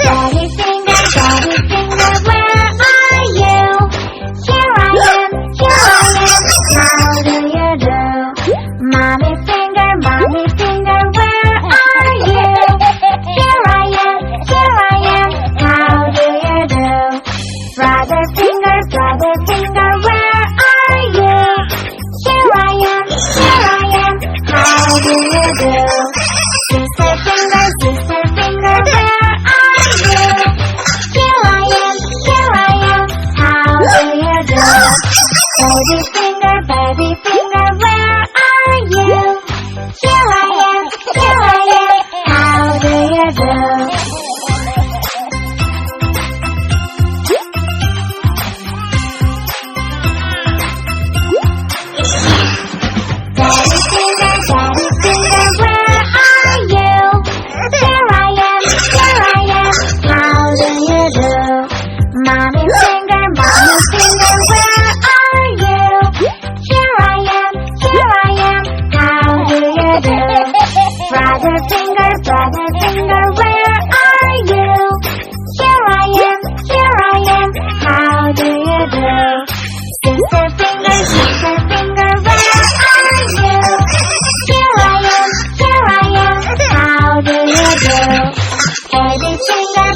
Daddy finger, where are you? Here I am, how do you do? Mommy finger, where are you? Here I am, how do you do? Brother finger, where are you? Here I am, how do you do? Sister finger, where are you? Here I am, how do you do? Baby finger, where are you? Here I am, how do you do? Daddy finger, where are you? Here I am, how do you do? Mommy finger, where are you? Here I am, how do you do? Brother finger, where are you? Here I am, how do you do? Sister finger, where are you? Here I am, how do you do? Baby finger,